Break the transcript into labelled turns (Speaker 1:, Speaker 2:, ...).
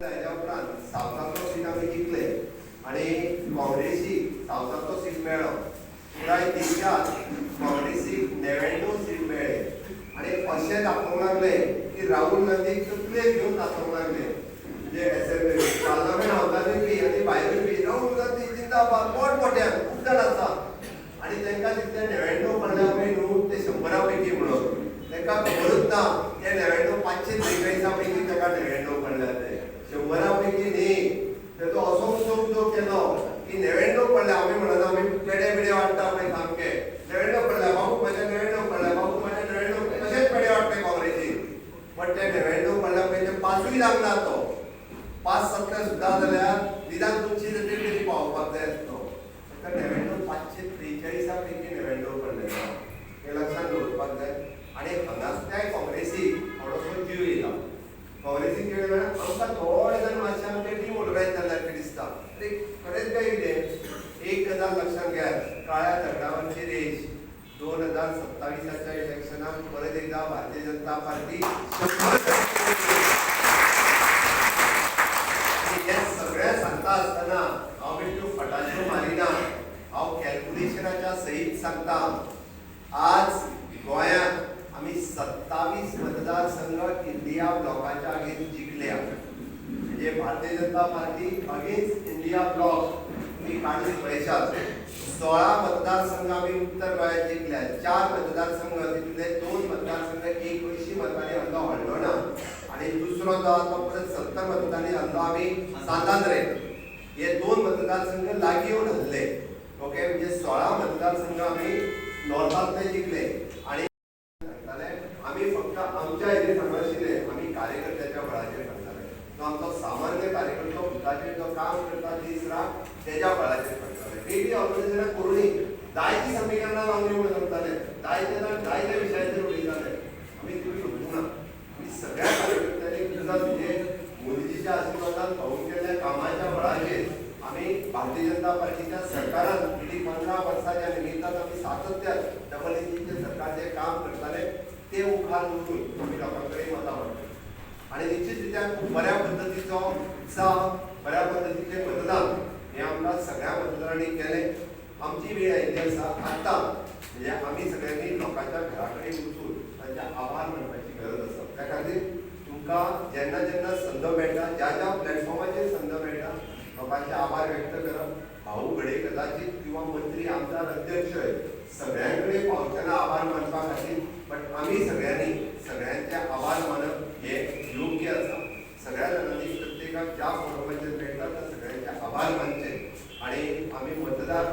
Speaker 1: त्याच्या उपरांत सावथाचो सीट आमी जिखले आणि काँग्रेसीक सावथाचो सीट मेळ्ळो. पुराय देशात काँग्रेसीक 99 सीट मेळ्ळे आणि अशें दाखोवंक लागले की राहुल गांधीक तकलेर घेवन नाचोवंक लागले. म्हणजे पार्लमेंट हावसांतूय बी आनी भायरूय बी राहुल गांधी जिंदाबाद मोठमोठ्यान खूब जाण आसा आनी तांकां तितले 99 पडल्या पळय न्हू ते 100 पैकी म्हणून तांकां खबरूच ना ते 99 543 पैकी ताका 99 पडल्या ते 100 पैकी न्ही. तो असो उद्योग केलो की 99 पडल्या. आमी म्हणना आमी पेडे बिडे वाडटा पळय सामके 99 पडल्या बाबू म्हाजे 99 पडल्या बाबू म्हाजे 99 तशेंच पेडे वाडटे काँग्रेसीक. बट ते 99 पडल्या पळय ते पासूय लागना तो 5-7 सुद्दां जाल्यार निदान 200 तरी पावपाक जाय आसलो. ताका 99 543 पैकी 99 पडले हे लक्षात दवरपाक जाय. आणि हांगासल्या काँग्रेसीक थोडोसो जीव येयला. काँग्रेसीक जीव येयला आमकां थोडे जाण मातशे आमचे डिमोटरायज जाल्यार दिसता. अरे खरेंच काय कितें एक गजाल लक्षात घेयात काळ्या झगड्यावरची रेश 2027च्या इलेक्शनाक परत एकदा भारतीय जनता पार्टी सगळ्या सांगता आसतना हांव बिलकुल फटाच्यो मारिना. हांव कॅल्क्युलेशनाच्या सहीत सांगता. आज गोंयांत आमी 27 मतदारसंघ इंडिया ब्लॉकाच्या अगेन्स्ट जिखल्या. म्हणजे Bharatiya Janata party against India block तुम्ही काढून पळयशात 16 मतदारसंघ आमी उत्तर गोंयांत जिखल्या. 4 मतदारसंघ तितूंतले 2 मतदारसंघ 81 मतांनी आमकां हडलो ना आणि दुसरो जो आसा तो परत 70 मतांनी हल्लो आमी सांतांद्रे. हे 2 मतदारसंघ लागीं येवन हल्ले. ओके म्हणजे 16 मतदारसंघ आमी नॉर्थांतले जिखले. आणि आम्ही फक्त आमच्या इथे सांगनाशिल्ले आम्ही कार्यकर्त्याच्या बळाचेर करताले. तो आमचो सामान्य कार्यकर्तो भुताचेर जो काम करता दीस रात तेज्या बळाचेर करताले. वेगळी ऑर्गनायझेशनां करूनय जायती समीकरणां लावली म्हणून सांगताले. जायते जाण जायत्या विशयाचेर उलयताले. आमी तुमी उठूंक ना. आमी सगळ्या कार्यकर्त्यांनी तुझा म्हणजे मोदीजीच्या आशिर्वादान पावून केल्ल्या कामाच्या बळाचेर आमी भारतीय जनता पार्टीच्या सरकारान गेली 15 वर्सांच्या निमित्तान आमी सातत्यान डबल इंजिनचे सरकार जे काम करताले ते मुखार दवरून आमी लोकांकडे मतां मागता. आणि निश्चितरित्या खूप बऱ्या पद्धतीचो उत्साह बऱ्या पद्धतीचे मतदान हे आमकां सगळ्या मतदारांनी केले. आमची वेळ आयिल्ली आसा आतां म्हणजे आमी सगळ्यांनी लोकांच्या घरा कडेन वचून तांचे आभार मानपाची गरज आसा. त्या खातीर तुमकां जेन्ना जेन्ना संद मेळटा ज्या ज्या प्लॅटफॉर्माचेर संद मेळटा लोकांचे आभार व्यक्त करप. भाऊ घडे कदाचित किंवा मंत्री आमदार अध्यक्ष सगळ्यांकडे पावतना आभार मानपा खातीर बट आमी सगळ्यांनी सगळ्यांचे आभार मानप हे योग्य आसा. सगळ्या जाणांनी प्रत्येकाक ज्या फॉर्माचेर मेळटा त्या सगळ्यांचे आभार मानचे आणि आमी मतदार